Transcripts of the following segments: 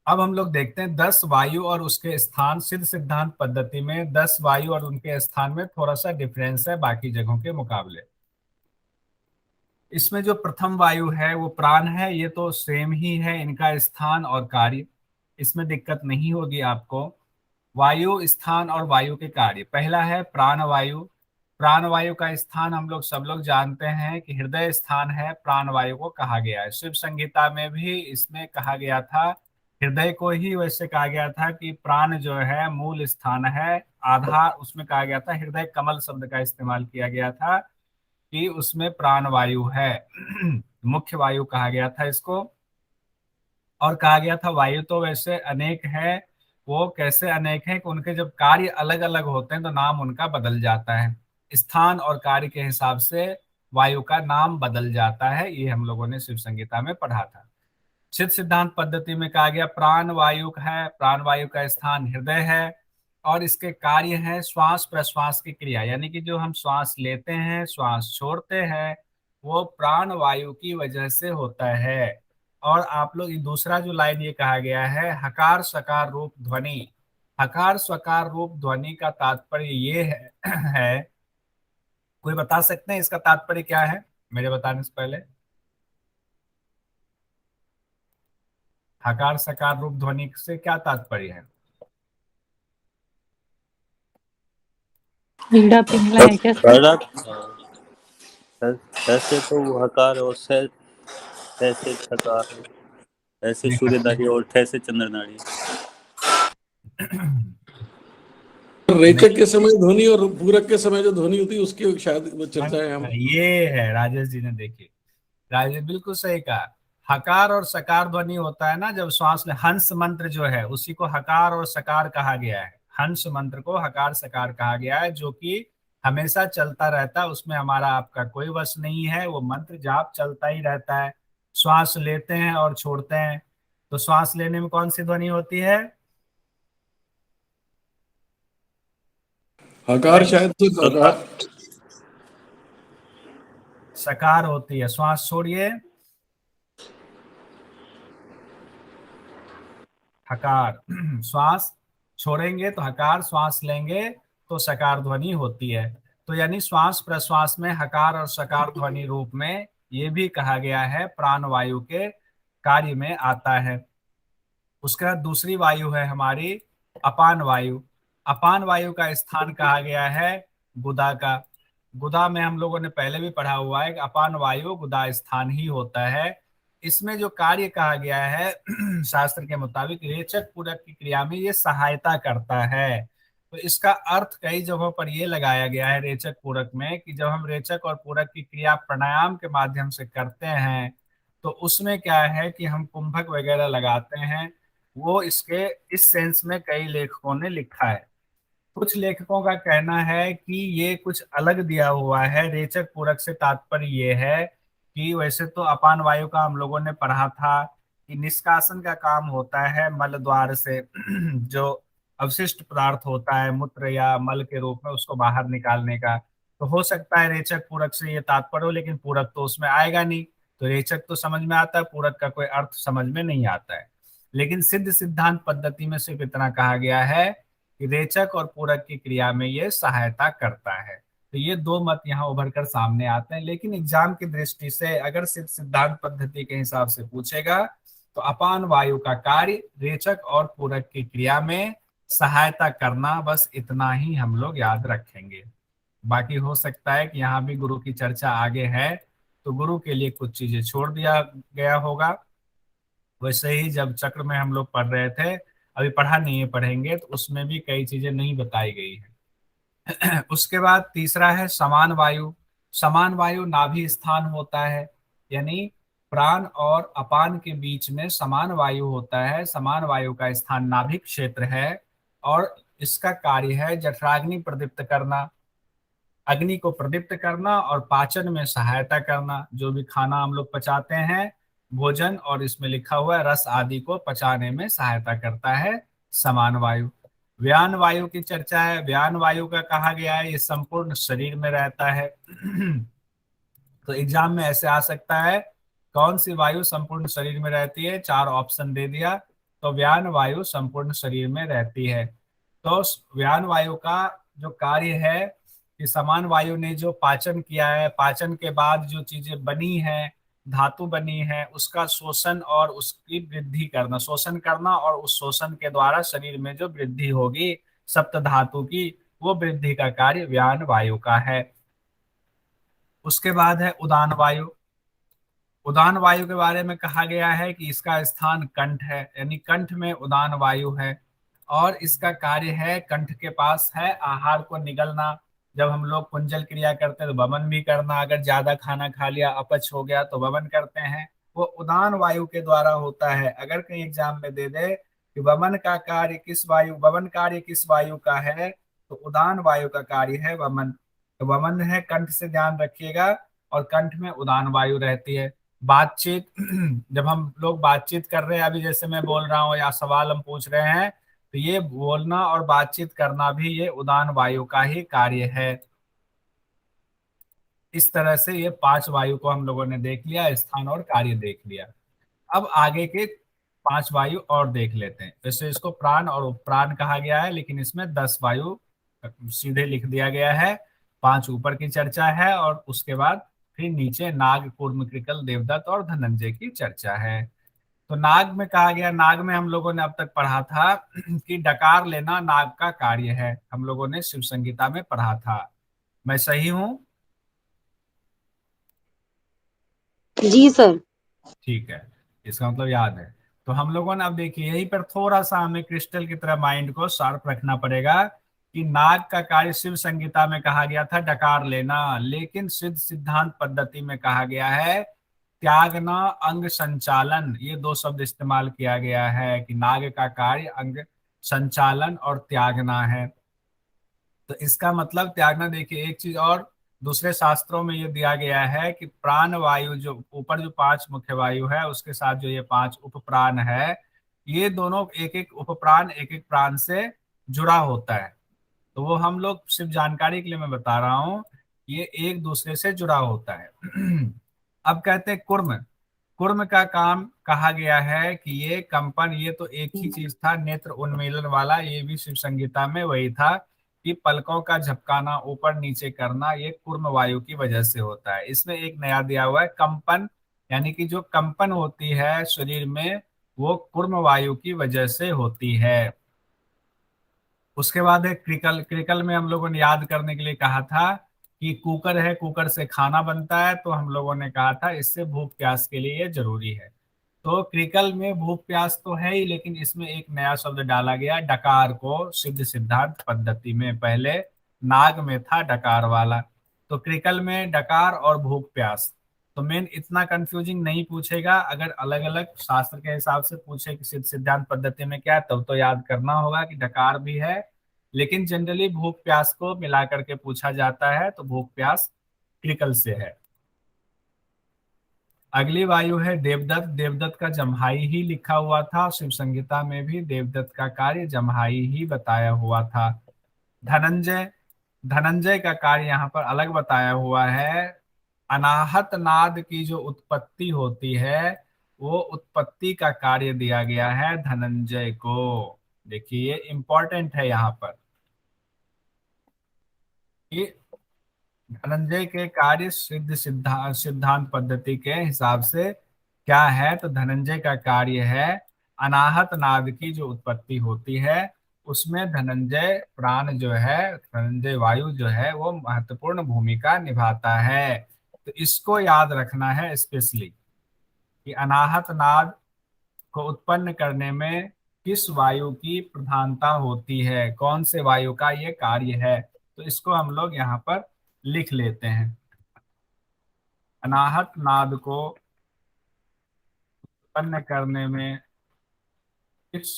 अब हम लोग देखते हैं 10 वायु और उसके स्थान। सिद्ध सिद्धांत पद्धति में 10 वायु और उनके स्थान में थोड़ा सा डिफरेंस है बाकी जगहों के मुकाबले। इसमें जो प्रथम वायु है वो प्राण है, ये तो सेम ही है इनका स्थान और कार्य, इसमें दिक्कत नहीं होगी आपको। वायु स्थान और वायु के कार्य, पहला है प्राण वायु। प्राण वायु का स्थान हम लोग सब लोग जानते हैं कि हृदय स्थान है, प्राण वायु को कहा गया है। शिव संहिता में भी इसमें कहा गया था, हृदय को ही वैसे कहा गया था कि प्राण जो है मूल स्थान है, आधार उसमें कहा गया था, हृदय कमल शब्द का इस्तेमाल किया गया था कि उसमें प्राण वायु है। मुख्य वायु कहा गया था इसको। और कहा गया था वायु तो वैसे अनेक है, वो कैसे अनेक है कि उनके जब कार्य अलग अलग होते हैं तो नाम उनका बदल जाता है। स्थान और कार्य के हिसाब से वायु का नाम बदल जाता है, ये हम लोगों ने शिव संहिता में पढ़ा था। सिद्ध सिद्धांत पद्धति में कहा गया प्राण वायु है, प्राण वायु का स्थान हृदय है और इसके कार्य है श्वास प्रश्वास की क्रिया, यानी कि जो हम श्वास लेते हैं श्वास छोड़ते हैं वो प्राण वायु की वजह से होता है। और आप लोग ये दूसरा जो लाइन ये कहा गया है हकार सकार रूप ध्वनि, हकार सकार रूप ध्वनि का तात्पर्य ये है कोई बता सकते हैं इसका तात्पर्य क्या है मेरे बताने से पहले? हकार सकार रूप ध्वनि से क्या तात्पर्य है? हीड़ा पिंगला है क्या सर? पहला ऐसे तो वो हकार और ऐसे थकार, ऐसे सूर्यदारी और ठैसे चंद्रनाड़ी। रेचक के समय ध्वनि और पूरक के समय जो ध्वनि होती है उसकी शायद चर्चा है हम। ये है राजेश जी ने, देखिए राजेश बिल्कुल सही कहा। हकार और सकार ध्वनि होता है ना जब श्वास में, हंस मंत्र जो है उसी को हकार और सकार कहा गया है। हंस मंत्र को हकार सकार कहा गया है जो कि हमेशा चलता रहता है, उसमें हमारा आपका कोई वश नहीं है, वो मंत्र जाप चलता ही रहता है। श्वास लेते हैं और छोड़ते हैं, तो श्वास लेने में कौन सी ध्वनि होती है? हकार शायद से हकार सकार होती है। श्वास छोड़िए, हकार। श्वास छोड़ेंगे तो हकार, श्वास लेंगे तो सकार ध्वनि होती है। तो यानी श्वास प्रश्वास में हकार और सकार ध्वनि रूप में ये भी कहा गया है प्राण वायु के कार्य में आता है। उसके बाद दूसरी वायु है हमारी अपान वायु। अपान वायु का स्थान कहा गया है गुदा का। गुदा में हम लोगों ने पहले भी पढ़ा हुआ है कि अपान वायु गुदा स्थान ही होता है। इसमें जो कार्य कहा गया है शास्त्र के मुताबिक रेचक पूरक की क्रिया में ये सहायता करता है। तो इसका अर्थ कई जगहों पर ये लगाया गया है रेचक पूरक में कि जब हम रेचक और पूरक की क्रिया प्राणायाम के माध्यम से करते हैं तो उसमें क्या है कि हम कुंभक वगैरह लगाते हैं। वो इसके इस सेंस में कई लेखकों ने लिखा है। कुछ लेखकों का कहना है कि ये कुछ अलग दिया हुआ है, रेचक पूरक से तात्पर्य ये है कि वैसे तो अपान वायु का हम लोगों ने पढ़ा था कि निष्कासन का काम होता है मल द्वार से जो अवशिष्ट पदार्थ होता है मूत्र या मल के रूप में उसको बाहर निकालने का। तो हो सकता है रेचक पूरक से ये तात्पर्य हो, लेकिन पूरक तो उसमें आएगा नहीं। तो रेचक तो समझ में आता है, पूरक का कोई अर्थ समझ में नहीं आता है। लेकिन सिद्ध सिद्धांत पद्धति में सिर्फ इतना कहा गया है कि रेचक और पूरक की क्रिया में ये सहायता करता है। तो ये दो मत यहाँ उभर कर सामने आते हैं, लेकिन एग्जाम की दृष्टि से अगर सिद्ध सिद्धांत पद्धति के हिसाब से पूछेगा तो अपान वायु का कार्य रेचक और पूरक की क्रिया में सहायता करना, बस इतना ही हम लोग याद रखेंगे। बाकी हो सकता है कि यहाँ भी गुरु की चर्चा आगे है तो गुरु के लिए कुछ चीजें छोड़ दिया गया होगा। वैसे ही जब चक्र में हम लोग पढ़ रहे थे, अभी पढ़ा नहीं है, पढ़ेंगे तो उसमें भी कई चीजें नहीं बताई गई है। उसके बाद तीसरा है समान वायु। समान वायु नाभि स्थान होता है, यानी प्राण और अपान के बीच में समान वायु होता है। समान वायु का स्थान नाभिक क्षेत्र है और इसका कार्य है जठराग्नि प्रदीप्त करना, अग्नि को प्रदीप्त करना और पाचन में सहायता करना। जो भी खाना हम लोग पचाते हैं भोजन, और इसमें लिखा हुआ है रस आदि को पचाने में सहायता करता है समान वायु। व्यान वायु की चर्चा है। व्यान वायु का कहा गया है ये संपूर्ण शरीर में रहता है। तो एग्जाम में ऐसे आ सकता है कौन सी वायु संपूर्ण शरीर में रहती है, चार ऑप्शन दे दिया। तो व्यान वायु संपूर्ण शरीर में रहती है। तो व्यान वायु का जो कार्य है कि समान वायु ने जो पाचन किया है, पाचन के बाद जो चीजें बनी है, धातु बनी है, उसका शोषण और उसकी वृद्धि करना, शोषण करना, और उस शोषण के द्वारा शरीर में जो वृद्धि होगी सप्त धातु की, वो वृद्धि का कार्य व्यान वायु का है। उसके बाद है उदान वायु। उदान वायु के बारे में कहा गया है कि इसका स्थान कंठ है, यानी कंठ में उदान वायु है, और इसका कार्य है कंठ के पास है आहार को निगलना। जब हम लोग कुंजल क्रिया करते हैं तो वमन भी करना, अगर ज्यादा खाना खा लिया अपच हो गया तो वमन करते हैं, वो उदान वायु के द्वारा होता है। अगर कहीं एग्जाम में दे दे कि वमन का कार्य किस वायु, वमन कार्य किस वायु का है, तो उदान वायु का कार्य है वमन। तो वमन है कंठ से ध्यान रखिएगा, और कंठ में उदान वायु रहती है। बातचीत जब हम लोग बातचीत कर रहे हैं, अभी जैसे मैं बोल रहा हूँ या सवाल हम पूछ रहे हैं, तो ये बोलना और बातचीत करना भी ये उदान वायु का ही कार्य है। इस तरह से ये 5 वायु को हम लोगों ने देख लिया, स्थान और कार्य देख लिया। अब आगे के 5 वायु और देख लेते हैं। वैसे इसको प्राण और उपप्राण कहा गया है, लेकिन इसमें 10 वायु सीधे लिख दिया गया है। 5 ऊपर की चर्चा है, और उसके बाद फिर नीचे नाग, कूर्म, कृकल, देवदत्त और धनंजय की चर्चा है। तो नाग में कहा गया, नाग में हम लोगों ने अब तक पढ़ा था कि डकार लेना नाग का कार्य है, हम लोगों ने शिव संहिता में पढ़ा था। मैं सही हूं? जी सर। ठीक है, इसका मतलब याद है। तो हम लोगों ने अब देखिए यहीं पर थोड़ा सा हमें क्रिस्टल की तरह माइंड को शार्प रखना पड़ेगा कि नाग का कार्य शिव संहिता में कहा गया था डकार लेना, लेकिन सिद्ध सिद्धांत पद्धति में कहा गया है त्यागना, अंग संचालन। ये 2 शब्द इस्तेमाल किया गया है कि नाग का कार्य अंग संचालन और त्यागना है। तो इसका मतलब त्यागना, देखिए एक चीज और, दूसरे शास्त्रों में ये दिया गया है कि प्राण वायु, जो ऊपर जो 5 मुख्य वायु है उसके साथ जो ये 5 उपप्राण है, ये दोनों एक एक उपप्राण एक एक प्राण से जुड़ा होता है। तो वो हम लोग सिर्फ जानकारी के लिए मैं बता रहा हूँ, ये एक दूसरे से जुड़ा होता है। अब कहते हैं कुर्म। कुर्म का काम कहा गया है कि ये कंपन, ये तो एक ही चीज था, नेत्र उन्मीलन वाला, ये भी शिव संगीता में वही था कि पलकों का झपकाना, ऊपर नीचे करना, ये कुर्म वायु की वजह से होता है। इसमें एक नया दिया हुआ है कंपन, यानी कि जो कंपन होती है शरीर में वो कुर्म वायु की वजह से होती है। उसके बाद है क्रिकल। क्रिकल में हम लोगों ने याद करने के लिए कहा था कि कुकर है, कुकर से खाना बनता है, तो हम लोगों ने कहा था इससे भूख प्यास के लिए ये जरूरी है। तो क्रिकल में भूख प्यास तो है ही, लेकिन इसमें एक नया शब्द डाला गया डकार को, सिद्ध सिद्धांत पद्धति में। पहले नाग में था डकार वाला, तो क्रिकल में डकार और भूख प्यास। तो मेन इतना कंफ्यूजिंग नहीं पूछेगा, अगर अलग अलग शास्त्र के हिसाब से पूछे कि सिद्ध सिद्धांत पद्धति में क्या है, तब तो याद करना होगा कि डकार भी है, लेकिन जनरली भूख प्यास को मिला करके पूछा जाता है, तो भूख प्यास क्रिकल से है। अगली वायु है देवदत्त। देवदत्त का जम्हाई ही लिखा हुआ था, शिव संहिता में भी देवदत्त का कार्य जम्हाई ही बताया हुआ था। धनंजय। धनंजय का कार्य यहाँ पर अलग बताया हुआ है। अनाहत नाद की जो उत्पत्ति होती है, वो उत्पत्ति का कार्य दिया गया है धनंजय को। देखिए ये इंपॉर्टेंट है यहाँ पर कि धनंजय के कार्य सिद्ध सिद्धांत पद्धति के हिसाब से क्या है, तो धनंजय का कार्य है अनाहत नाद की जो उत्पत्ति होती है, उसमें धनंजय प्राण जो है, धनंजय वायु जो है, वो महत्वपूर्ण भूमिका निभाता है। तो इसको याद रखना है स्पेशली कि अनाहत नाद को उत्पन्न करने में किस वायु की प्रधानता होती है, कौन से वायु का ये कार्य है। तो इसको हम लोग यहाँ पर लिख लेते हैं। अनाहत नाद को उत्पन्न करने में किस,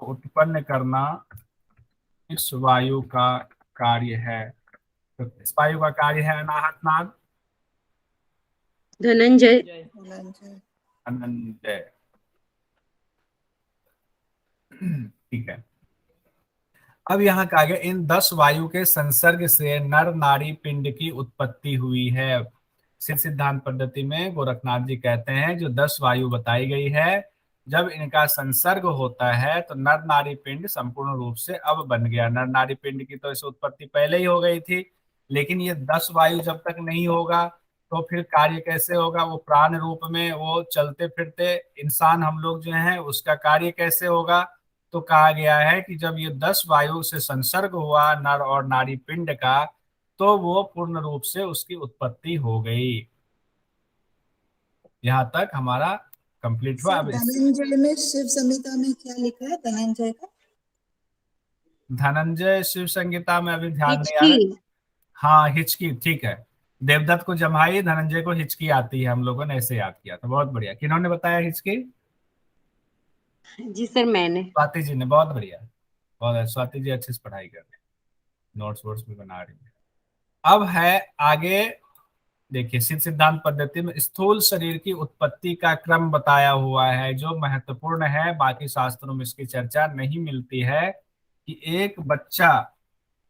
उत्पन्न करना किस वायु का कार्य है। तो किस वायु का कार्य है अनाहत नाद? धनंजय। धनंजय। ठीक है। अब यहाँ कहा गया इन 10 वायु के संसर्ग से नर नारी पिंड की उत्पत्ति हुई है। सिद्ध सिद्धांत पद्धति में गोरखनाथ जी कहते हैं जो 10 वायु बताई गई है, जब इनका संसर्ग होता है तो नर नारी पिंड संपूर्ण रूप से अब बन गया। नर नारी पिंड की तो इस उत्पत्ति पहले ही हो गई थी, लेकिन ये 10 वायु जब तक नहीं होगा तो फिर कार्य कैसे होगा? वो प्राण रूप में वो चलते फिरते इंसान हम लोग जो हैं उसका कार्य कैसे होगा? तो कहा गया है कि जब ये 10 वायु से संसर्ग हुआ नर और नारी पिंड का, तो वो पूर्ण रूप से उसकी उत्पत्ति हो गई। यहाँ तक हमारा कंप्लीट हुआ। सर अब धनंजय में शिव संहिता में क्या लिखा है धनंजय का? धनंजय शिव संहिता में अभी ध्यान नहीं आ रहा। हिचकी। हाँ, हिचकी, ठीक है। देवदत्त को जम्हाई, धनंजय को हिचकी आती है, हम लोगों ने ऐसे याद किया था। बहुत बढ़िया। किन्होंने बताया हिचकी? जी सर, मैंने। स्वाति जी ने। बहुत बढ़िया, बहुत अच्छा। स्वाति जी अच्छे से पढ़ाई कर रहे हैं, नोट्स वोट्स भी बना रही है। अब है आगे देखिए, सिद्ध सिद्धांत पद्धति में स्थूल शरीर की उत्पत्ति का क्रम बताया हुआ है जो महत्वपूर्ण है। बाकी शास्त्रों में इसकी चर्चा नहीं मिलती है कि एक बच्चा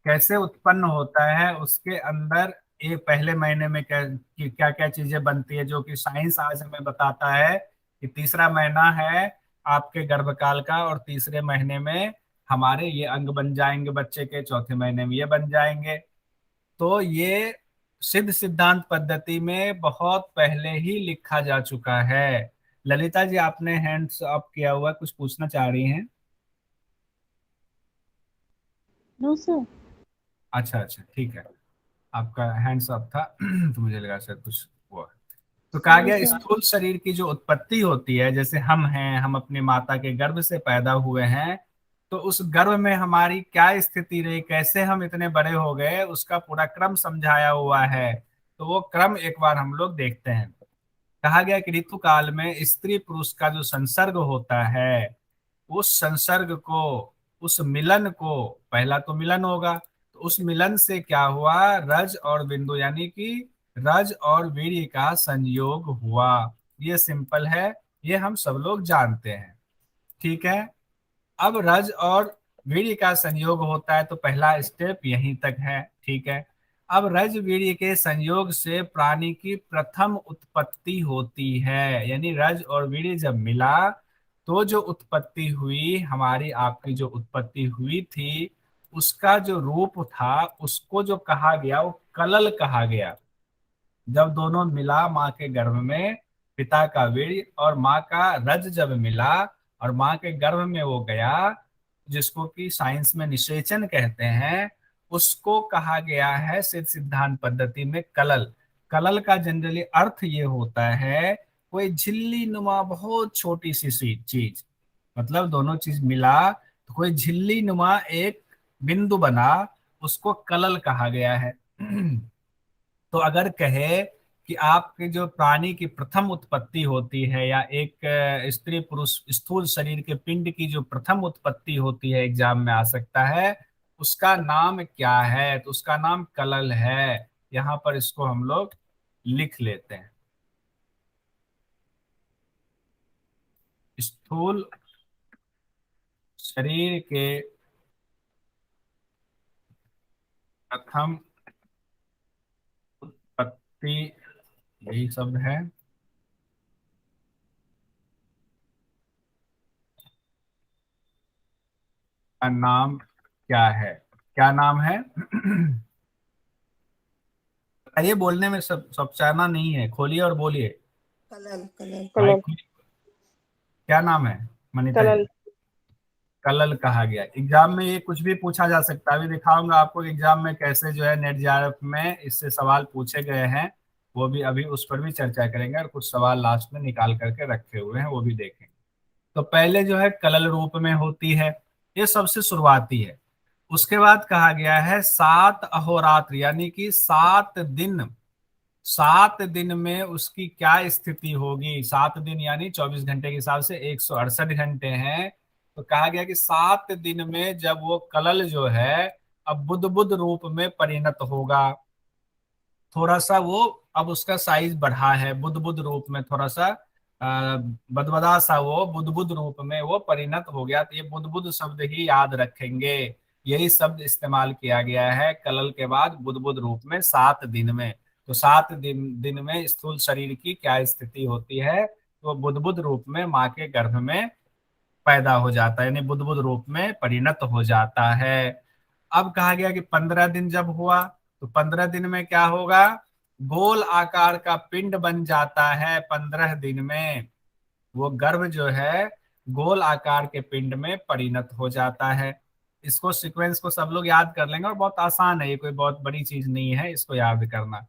कैसे उत्पन्न होता है, उसके अंदर एक पहले महीने में क्या क्या चीजें बनती है, जो कि साइंस आज हमें बताता है कि तीसरा महीना है आपके गर्भकाल का और तीसरे महीने में हमारे ये अंग बन जाएंगे बच्चे के, चौथे महीने में ये बन जाएंगे। तो ये सिद्ध सिद्धांत पद्धति में बहुत पहले ही लिखा जा चुका है। ललिता जी, आपने हैंड्स अप किया हुआ, कुछ पूछना चाह रही हैं? No sir. अच्छा अच्छा, ठीक है। आपका हैंड्स अप था तो मुझे लगा शायद कुछ हुआ। तो कहा गया स्थूल शरीर की जो उत्पत्ति होती है, जैसे हम हैं, हम अपनी माता के गर्भ से पैदा हुए हैं, तो उस गर्भ में हमारी क्या स्थिति रही, कैसे हम इतने बड़े हो गए, उसका पूरा क्रम समझाया हुआ है। तो वो क्रम एक बार हम लोग देखते हैं। कहा गया कि ऋतु काल में स्त्री पुरुष का जो संसर्ग होता है, उस संसर्ग को, उस मिलन को, पहला तो मिलन होगा, तो उस मिलन से क्या हुआ? रज और बिंदु यानी कि रज और वीर्य का संयोग हुआ। ये सिंपल है, ये हम सब लोग जानते हैं, ठीक है। अब रज और वीर्य का संयोग होता है तो पहला स्टेप यहीं तक है, ठीक है। अब रज वीर्य के संयोग से प्राणी की प्रथम उत्पत्ति होती है, यानी रज और वीर्य जब मिला तो जो उत्पत्ति हुई, हमारी आपकी जो उत्पत्ति हुई थी, उसका जो रूप था उसको जो कहा गया वो कलल कहा गया। जब दोनों मिला माँ के गर्भ में, पिता का वीर्य और माँ का रज जब मिला और माँ के गर्भ में वो गया, जिसको कि साइंस में निषेचन कहते हैं, उसको कहा गया है सिद्ध सिद्धांत पद्धति में कलल। कलल का जनरली अर्थ ये होता है कोई झिल्ली नुमा बहुत छोटी सी चीज, मतलब दोनों चीज मिला तो कोई झिल्ली नुमा एक बिंदु बना, उसको कलल कहा गया है। तो अगर कहे कि आपके जो प्राणी की प्रथम उत्पत्ति होती है या एक स्त्री पुरुष स्थूल शरीर के पिंड की जो प्रथम उत्पत्ति होती है, एग्जाम में आ सकता है, उसका नाम क्या है? तो उसका नाम कलल है। यहाँ पर इसको हम लोग लिख लेते हैं। स्थूल शरीर के प्रथम उत्पत्ति, यही शब्द है, का नाम क्या है? क्या नाम है? ये बोलने में सब सचाना नहीं है, खोलिए और बोलिए। कलल कलल भाई, क्या नाम है मनीता जी? कलल कहा गया। एग्जाम में ये कुछ भी पूछा जा सकता है। अभी दिखाऊंगा आपको एग्जाम में कैसे जो है नेट जेआरएफ में इससे सवाल पूछे गए हैं, वो भी अभी उस पर भी चर्चा करेंगे और कुछ सवाल लास्ट में निकाल करके रखे हुए हैं, वो भी देखेंगे। तो पहले जो है कलल रूप में होती है, ये सबसे शुरुआती है। उसके बाद कहा गया है 7 अहोरात्र, यानी कि 7 दिन, 7 दिन में उसकी क्या स्थिति होगी? 7 दिन यानी 24 घंटे के हिसाब से 168 घंटे हैं। तो कहा गया कि 7 दिन में जब वो कलल जो है अब बुद्ध बुद्ध रूप में परिणत होगा, थोड़ा सा वो अब उसका साइज बढ़ा है, बुद्ध बुद्ध रूप में थोड़ा सा बदबदा सा वो बुद्ध बुद्ध रूप में वो परिणत हो गया। तो ये बुद्ध बुद्ध शब्द ही याद रखेंगे, यही शब्द इस्तेमाल किया गया है कलल के बाद बुद्ध बुद्ध रूप में 7 दिन में। तो 7 दिन में स्थूल शरीर की क्या स्थिति होती है, तो बुद्बुद रूप में माँ के गर्भ में पैदा हो जाता है, यानी बुद्बुद रूप में परिणत हो जाता है। अब कहा गया कि 15 दिन जब हुआ तो 15 दिन में क्या होगा, गोल आकार का पिंड बन जाता है। 15 दिन में वो गर्भ जो है गोल आकार के पिंड में परिणत हो जाता है। इसको सीक्वेंस को सब लोग याद कर लेंगे और बहुत आसान है, ये कोई बहुत बड़ी चीज नहीं है इसको याद करना।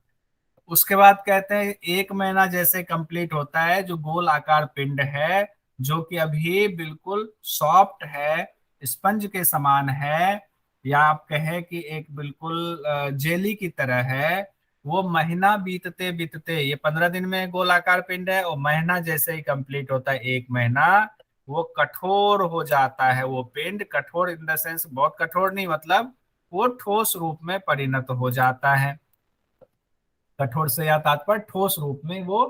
उसके बाद कहते हैं 1 महीना जैसे कंप्लीट होता है, जो गोल आकार पिंड है जो कि अभी बिल्कुल सॉफ्ट है, स्पंज के समान है, या आप कहें कि एक बिल्कुल जेली की तरह है, वो महीना बीतते बीतते, ये 15 दिन में गोल आकार पिंड है और महीना जैसे ही कंप्लीट होता है 1 महीना, वो कठोर हो जाता है। वो पिंड कठोर इन द सेंस, बहुत कठोर नहीं, मतलब वो ठोस रूप में परिणत हो जाता है। कठोर से या तात्पर्य ठोस रूप में वो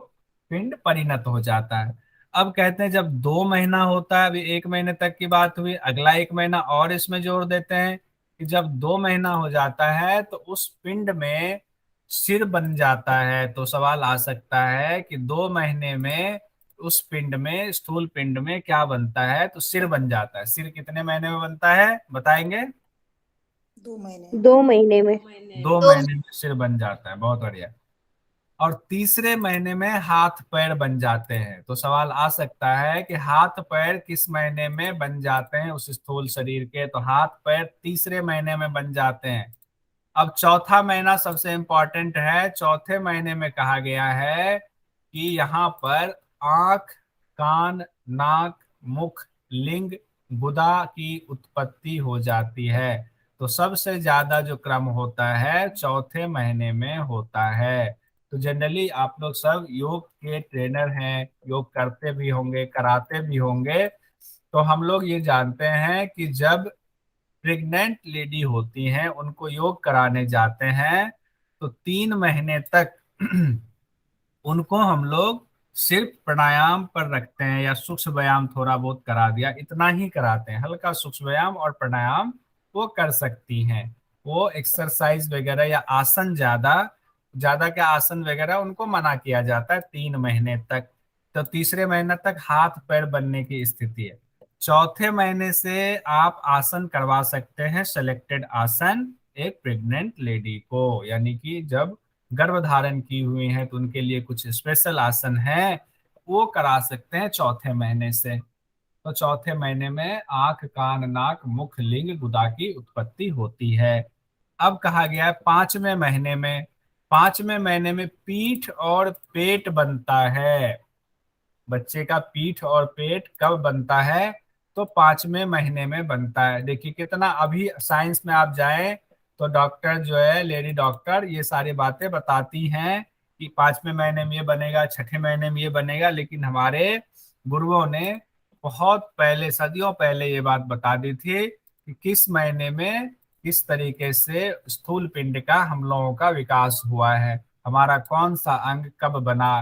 पिंड परिणत हो जाता है। अब कहते हैं जब 2 महीना होता है, अभी 1 महीने तक की बात हुई, अगला 1 महीना और इसमें जोड़ देते हैं कि जब 2 महीना हो जाता है तो उस पिंड में सिर बन जाता है। तो सवाल आ सकता है कि 2 महीने में उस पिंड में, स्थूल पिंड में क्या बनता है, तो सिर बन जाता है। सिर कितने महीने में बनता है बताएंगे? 2 महीने। 2 महीने में। 2 महीने में सिर बन जाता है, बहुत बढ़िया। और तीसरे महीने में हाथ पैर बन जाते हैं। तो सवाल आ सकता है कि हाथ पैर किस महीने में बन जाते हैं उस स्थूल शरीर के, तो हाथ पैर तीसरे महीने में बन जाते हैं। अब चौथा महीना सबसे इंपॉर्टेंट है। चौथे महीने में कहा गया है कि यहाँ पर आंख, कान, नाक, मुख, लिंग, गुदा की उत्पत्ति हो जाती है। तो सबसे ज्यादा जो क्रम होता है चौथे महीने में होता है। तो जनरली आप लोग सब योग के ट्रेनर हैं, योग करते भी होंगे, कराते भी होंगे, तो हम लोग ये जानते हैं कि जब प्रेग्नेंट लेडी होती हैं उनको योग कराने जाते हैं तो 3 महीने तक उनको हम लोग सिर्फ प्राणायाम पर रखते हैं, या सूक्ष्म व्यायाम थोड़ा बहुत करा दिया, इतना ही कराते हैं। हल्का सूक्ष्म व्यायाम और प्राणायाम वो कर सकती हैं। वो एक्सरसाइज वगैरह या आसन ज्यादा ज्यादा के आसन वगैरह उनको मना किया जाता है 3 महीने तक। तो तीसरे महीने तक हाथ पैर बनने की स्थिति है। चौथे महीने से आप आसन करवा सकते हैं, सेलेक्टेड आसन, एक प्रेग्नेंट लेडी को, यानी कि जब गर्भ धारण की हुई है तो उनके लिए कुछ स्पेशल आसन है, वो करा सकते हैं चौथे महीने से। तो चौथे महीने में आंख, कान, नाक, मुख, लिंग, गुदा की उत्पत्ति होती है। अब कहा गया है 5वें महीने में, 5वें महीने में पीठ और पेट बनता है। बच्चे का पीठ और पेट कब बनता है, तो 5वें महीने में बनता है। देखिए कितना, अभी साइंस में आप जाएं तो डॉक्टर जो है, लेडी डॉक्टर, ये सारी बातें बताती हैं कि 5वें महीने में ये बनेगा, छठे महीने में ये बनेगा, लेकिन हमारे गुरुओं ने बहुत पहले, सदियों पहले ये बात बता दी थी कि किस महीने में किस तरीके से स्थूल पिंड का हम लोगों का विकास हुआ है, हमारा कौन सा अंग कब बना।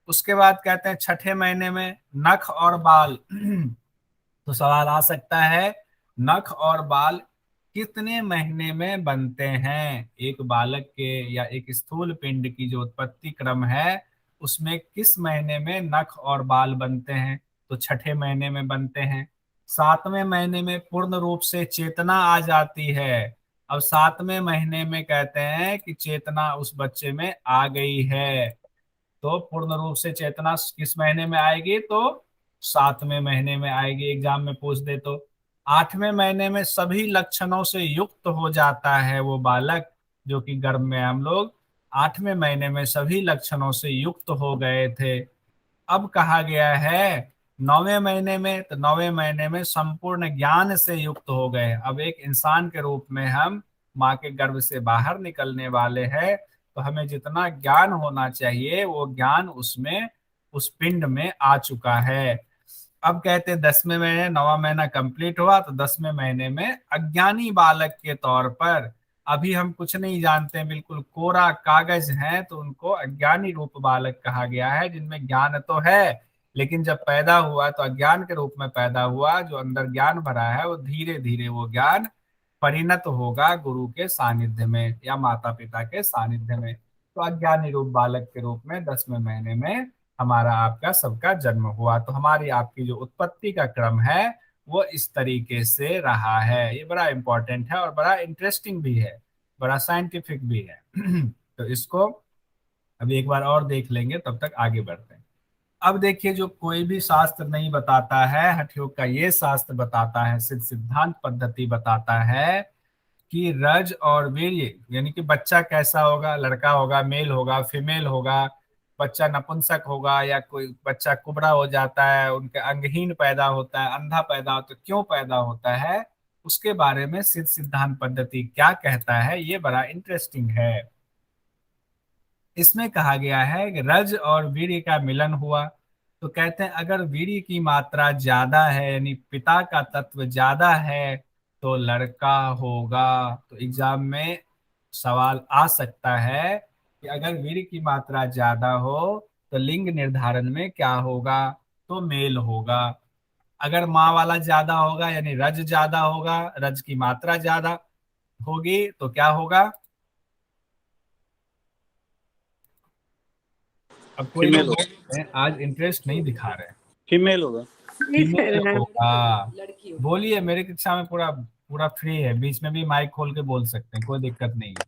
उसके बाद कहते हैं छठे महीने में नख और बाल तो सवाल आ सकता है नख और बाल कितने महीने में बनते हैं। एक बालक के या एक स्थूल पिंड की जो उत्पत्ति क्रम है उसमें किस महीने में नख और बाल बनते हैं, तो छठे महीने में बनते हैं। 7वें महीने में पूर्ण रूप से चेतना आ जाती है। अब 7वें महीने में कहते हैं कि चेतना उस बच्चे में आ गई है। तो पूर्ण रूप से चेतना किस महीने में आएगी, तो 7वें महीने में आएगी, एग्जाम में पूछ दे तो। 8वें महीने में सभी लक्षणों से युक्त हो जाता है वो बालक, जो कि गर्भ में हम लोग 8वें महीने में सभी लक्षणों से युक्त हो गए थे। अब कहा गया है 9वें महीने में, तो 9वें महीने में संपूर्ण ज्ञान से युक्त हो गए। अब एक इंसान के रूप में हम माँ के गर्भ से बाहर निकलने वाले हैं, तो हमें जितना ज्ञान होना चाहिए वो ज्ञान उसमें, उस पिंड में आ चुका है। अब कहते हैं 10वें महीने, 9वां महीना कंप्लीट हुआ तो 10वें महीने में अज्ञानी बालक के तौर पर, अभी हम कुछ नहीं जानते हैं, बिल्कुल कोरा कागज है, तो उनको अज्ञानी रूप बालक कहा गया है, जिनमें ज्ञान तो है लेकिन जब पैदा हुआ तो अज्ञान के रूप में पैदा हुआ। जो अंदर ज्ञान भरा है वो धीरे धीरे वो ज्ञान परिणत होगा गुरु के सानिध्य में या माता पिता के सानिध्य में। तो अज्ञानी रूप बालक के रूप में 10वें महीने में हमारा आपका सबका जन्म हुआ। तो हमारी आपकी जो उत्पत्ति का क्रम है वो इस तरीके से रहा है। ये बड़ा इंपॉर्टेंट है और बड़ा इंटरेस्टिंग भी है, बड़ा साइंटिफिक भी है। तो इसको अभी एक बार और देख लेंगे, तब तक आगे बढ़ते हैं। अब देखिए, जो कोई भी शास्त्र नहीं बताता है, हठयोग का ये शास्त्र बताता है, सिद्ध सिद्धांत पद्धति बताता है कि रज और वीर्य यानी कि बच्चा कैसा होगा, लड़का होगा, मेल होगा, फीमेल होगा, बच्चा नपुंसक होगा या कोई बच्चा कुबड़ा हो जाता है, उनके अंगहीन पैदा होता है, अंधा पैदा होता है, क्यों पैदा होता है, उसके बारे में सिद्ध सिद्धांत पद्धति क्या कहता है, ये बड़ा इंटरेस्टिंग है। इसमें कहा गया है कि रज और वीर्य का मिलन हुआ, तो कहते हैं अगर वीर्य की मात्रा ज्यादा है यानी पिता का तत्व ज्यादा है तो लड़का होगा। तो एग्जाम में सवाल आ सकता है कि अगर वीर्य की मात्रा ज्यादा हो तो लिंग निर्धारण में क्या होगा, तो मेल होगा। अगर माँ वाला ज्यादा होगा यानी रज ज्यादा होगा, रज की मात्रा ज्यादा होगी तो क्या होगा। अब कोई फीमेल लोग होगा। आज इंटरेस्ट नहीं दिखा रहे हैं। फीमेल होगा। फीमेल होगा। बोलिए, मेरे कक्षा में पूरा पूरा फ्री है, बीच में भी माइक खोल के बोल सकते हैं, कोई दिक्कत नहीं है।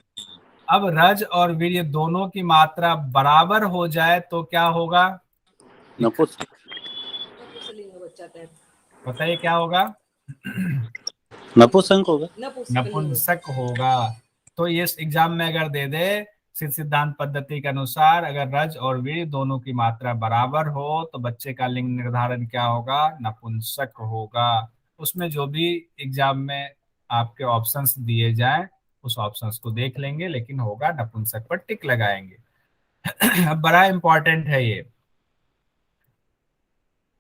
अब रज और वीर्य दोनों की मात्रा बराबर हो जाए तो क्या होगा, नपुंसक। बताइए क्या होगा। नपुंसक होगा। नपुंसक होगा। तो ये एग्जाम में अगर दे दे सिद्ध सिद्धांत पद्धति के अनुसार अगर रज और वीर्य दोनों की मात्रा बराबर हो तो बच्चे का लिंग निर्धारण क्या होगा, नपुंसक होगा। उसमें जो भी एग्जाम में आपके ऑप्शंस दिए जाएं उस ऑप्शंस को देख लेंगे, लेकिन होगा नपुंसक पर टिक लगाएंगे। अब बड़ा इंपॉर्टेंट है ये,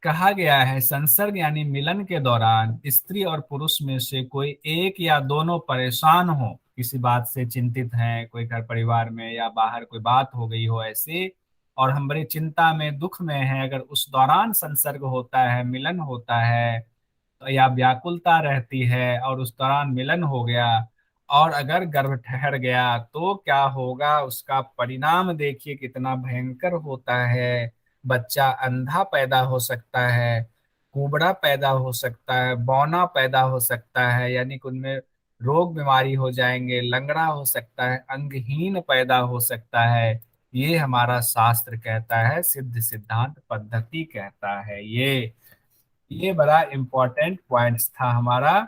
कहा गया है संसर्ग यानी मिलन के दौरान स्त्री और पुरुष में से कोई एक या दोनों परेशान हो, किसी बात से चिंतित हैं, कोई घर परिवार में या बाहर कोई बात हो गई हो ऐसी, और हम बड़ी चिंता में दुख में हैं, अगर उस दौरान संसर्ग होता है, मिलन होता है तो या व्याकुलता रहती है और उस दौरान मिलन हो गया और अगर गर्भ ठहर गया तो क्या होगा, उसका परिणाम देखिए कितना भयंकर होता है। बच्चा अंधा पैदा हो सकता है, कुबड़ा पैदा हो सकता है, बौना पैदा हो सकता है यानी कि उनमें रोग बीमारी हो जाएंगे, लंगड़ा हो सकता है, अंगहीन पैदा हो सकता है। ये हमारा शास्त्र कहता है, सिद्ध सिद्धांत पद्धति कहता है। ये बड़ा इंपॉर्टेंट पॉइंट्स था हमारा।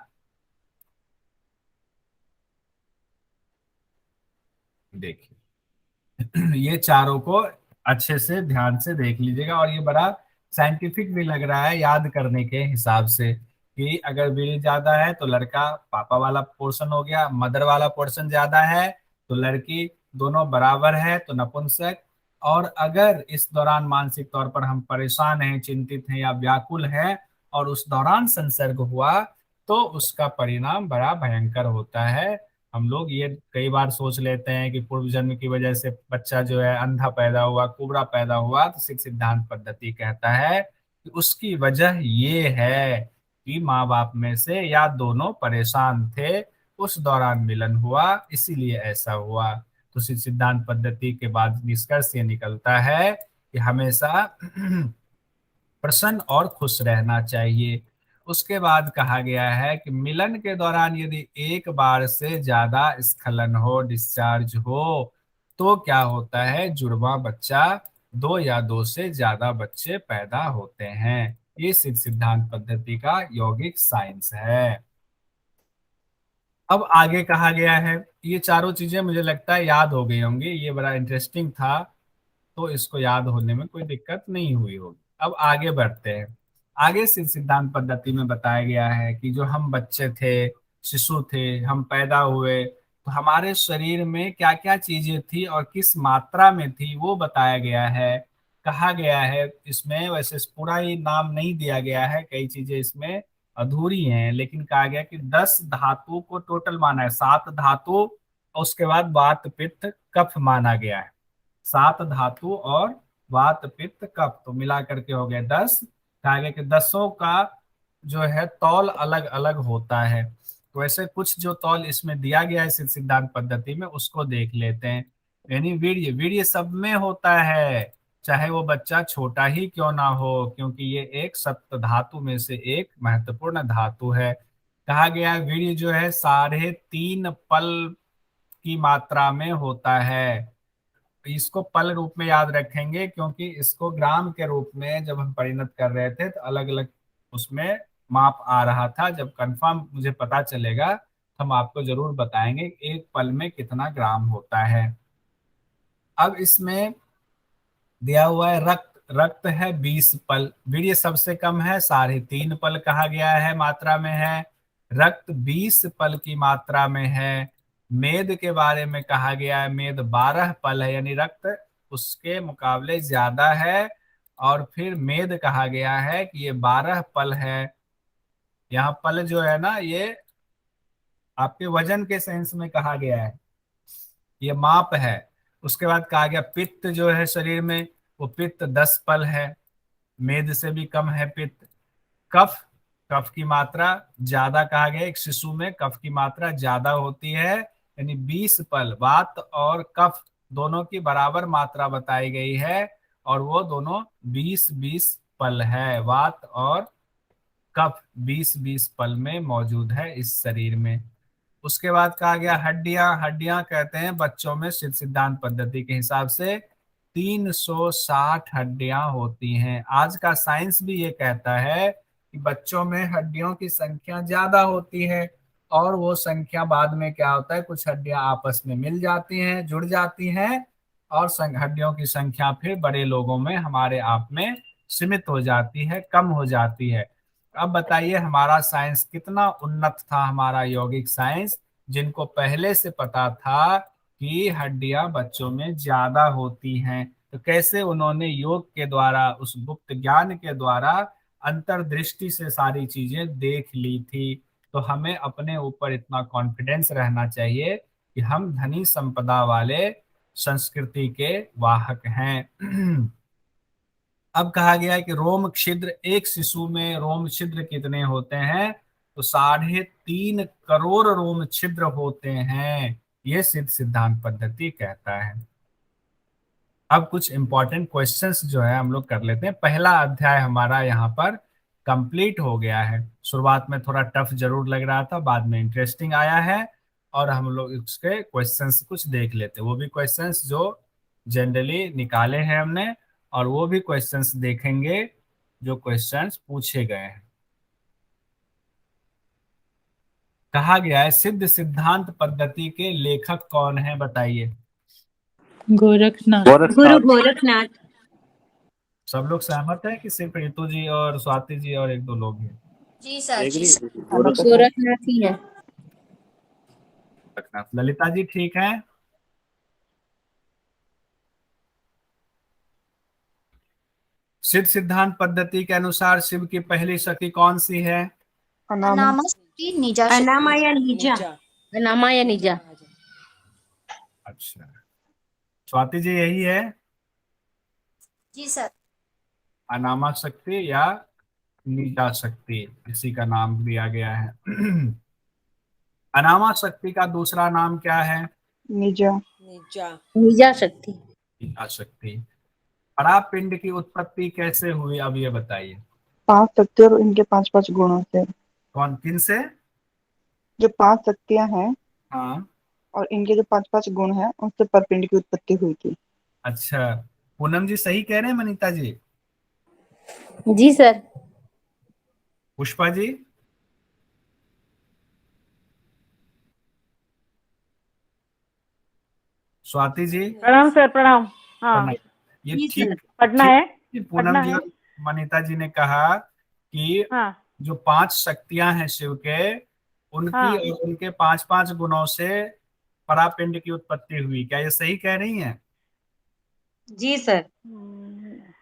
देखिए ये चारों को अच्छे से ध्यान से देख लीजिएगा, और ये बड़ा साइंटिफिक भी लग रहा है याद करने के हिसाब से कि अगर वीर्य ज्यादा है तो लड़का पापा वाला पोर्शन हो गया, मदर वाला पोर्शन ज्यादा है तो लड़की, दोनों बराबर है तो नपुंसक। और अगर इस दौरान मानसिक तौर पर हम परेशान हैं, चिंतित हैं या व्याकुल हैं और उस दौरान संसर्ग हुआ तो उसका परिणाम बड़ा भयंकर होता है। हम लोग ये कई बार सोच लेते हैं कि पूर्व जन्म की वजह से बच्चा जो है अंधा पैदा हुआ, कुबड़ा पैदा हुआ, तो सिद्ध सिद्धांत पद्धति कहता है कि उसकी वजह ये है कि माँ बाप में से या दोनों परेशान थे, उस दौरान मिलन हुआ, इसीलिए ऐसा हुआ। तो सिद्ध सिद्धांत पद्धति के बाद निष्कर्ष ये निकलता है कि हमेशा प्रसन्न और खुश रहना चाहिए। उसके बाद कहा गया है कि मिलन के दौरान यदि एक बार से ज्यादा स्खलन हो, डिस्चार्ज हो, तो क्या होता है, जुड़वा बच्चा, दो या दो से ज्यादा बच्चे पैदा होते हैं। ये सिद्ध सिद्धांत पद्धति का यौगिक साइंस है। अब आगे कहा गया है, ये चारों चीजें मुझे लगता है याद हो गई होंगी, ये बड़ा इंटरेस्टिंग था तो इसको याद होने में कोई दिक्कत नहीं हुई होगी। अब आगे बढ़ते हैं। आगे सिद्ध सिद्धांत पद्धति में बताया गया है कि जो हम बच्चे थे, शिशु थे, हम पैदा हुए तो हमारे शरीर में क्या क्या चीजें थी और किस मात्रा में थी वो बताया गया है। कहा गया है इसमें, वैसे पूरा ही नाम नहीं दिया गया है, कई चीजें इसमें अधूरी हैं, लेकिन कहा गया कि 10 धातु को टोटल माना है, 7 धातु और उसके बाद वात पित्त कफ माना गया है। 7 धातु और वात पित्त कफ तो मिला करके हो गए 10। कहा गया कि 10 का जो है तौल अलग अलग होता है। तो ऐसे कुछ जो तौल इसमें दिया गया है सिद्धांत पद्धति में उसको देख लेते हैं। यानी वीर्य, वीर्य सब में होता है, चाहे वो बच्चा छोटा ही क्यों ना हो, क्योंकि ये एक सप्त धातु में से एक महत्वपूर्ण धातु है। कहा गया है वीर्य जो है 3.5 पल की मात्रा में होता है। इसको पल रूप में याद रखेंगे, क्योंकि इसको ग्राम के रूप में जब हम परिणत कर रहे थे तो अलग अलग उसमें माप आ रहा था। जब कंफर्म मुझे पता चलेगा तो हम आपको जरूर बताएंगे एक पल में कितना ग्राम होता है। अब इसमें दिया हुआ है रक्त, रक्त है 20 पल, वीर्य सबसे कम है 3.5 पल कहा गया है मात्रा में है, रक्त 20 पल की मात्रा में है। मेद के बारे में कहा गया है मेद 12 पल है, यानी रक्त उसके मुकाबले ज्यादा है। और फिर मेद कहा गया है कि ये 12 पल है। यहाँ पल जो है ना ये आपके वजन के सेंस में कहा गया है, ये माप है। उसके बाद कहा गया पित्त जो है शरीर में, वो पित्त 10 पल है, मेद से भी कम है पित्त। कफ, कफ की मात्रा ज्यादा कहा गया, एक शिशु में कफ की मात्रा ज्यादा होती है, यानी 20 पल। वात और कफ दोनों की बराबर मात्रा बताई गई है, और वो दोनों 20-20 पल है। वात और कफ 20-20 पल में मौजूद है इस शरीर में। उसके बाद कहा गया हड्डियां, हड्डियां कहते हैं बच्चों में सिद्धांत पद्धति के हिसाब से 360 हड्डियां होती हैं। आज का साइंस भी ये कहता है कि बच्चों में हड्डियों की संख्या ज्यादा होती है, और वो संख्या बाद में क्या होता है, कुछ हड्डियां आपस में मिल जाती हैं, जुड़ जाती हैं, और हड्डियों की संख्या फिर बड़े लोगों में हमारे आप में सीमित हो जाती है, कम हो जाती है। अब बताइए हमारा साइंस कितना उन्नत था, हमारा यौगिक साइंस, जिनको पहले से पता था कि हड्डियां बच्चों में ज्यादा होती हैं, तो कैसे उन्होंने योग के द्वारा, उस गुप्त ज्ञान के द्वारा अंतर्दृष्टि से सारी चीजें देख ली थी। तो हमें अपने ऊपर इतना कॉन्फिडेंस रहना चाहिए कि हम धनी संपदा वाले संस्कृति के वाहक हैं। अब कहा गया है कि रोम छिद्र, एक शिशु में रोम छिद्र कितने होते हैं, तो 3.5 करोड़ रोम छिद्र होते हैं, ये सिद्धांत पद्धति कहता है। अब कुछ इंपॉर्टेंट क्वेश्चंस जो है हम लोग कर लेते हैं। पहला अध्याय हमारा यहाँ पर कंप्लीट हो गया है। शुरुआत में थोड़ा टफ जरूर लग रहा था, बाद में इंटरेस्टिंग आया है, और हम लोग उसके क्वेश्चंस कुछ देख लेते हैं। वो भी क्वेश्चंस जो जनरली निकाले हैं हमने, और वो भी क्वेश्चंस देखेंगे जो क्वेश्चंस पूछे गए हैं। कहा गया है सिद्ध सिद्धांत पद्धति के लेखक कौन है, बताइए। गोरखनाथ। गुरु गोरखनाथ। सब लोग सहमत है कि सिर्फ ऋतु जी और स्वाति जी और एक दो लोग हैं? जी सर, जी एग्री सर। गोरखनाथ ही है। ललिता जी ठीक है? सिद्ध सिद्धांत पद्धति के अनुसार शिव की पहली शक्ति कौन सी है? अनामा शक्ति, निजा शक्ति। अनामा या निजा। अनामा या निजा। अच्छा, स्वाति जी यही है, जी सर। अनामा शक्ति या निजा शक्ति, इसी का नाम दिया गया है। अनामा शक्ति का दूसरा नाम क्या है? निजा शक्ति। निजा शक्ति। परा पिंड की उत्पत्ति कैसे हुई, अब ये बताइए। 5 शक्ति और इनके 5-5 गुणों से। कौन, किन से? जो 5 शक्तियां हैं हाँ, और इनके जो 5-5 गुण हैं, उनसे परपिंड की उत्पत्ति हुई थी। अच्छा, पूनम जी सही कह रहे हैं, मनीता जी? जी सर। पुष्पा जी? स्वाति जी? प्रणाम सर, प्रणाम। हाँ, प्रणाम। ये जी ठीक, सर। पढ़ना है। पूनम जी और मनीता जी ने कहा कि हाँ जो 5 शक्तियां हैं शिव के, उनकी हाँ और उनके 5-5 गुणों से परापिंड की उत्पत्ति हुई, क्या ये सही कह रही हैं? जी सर।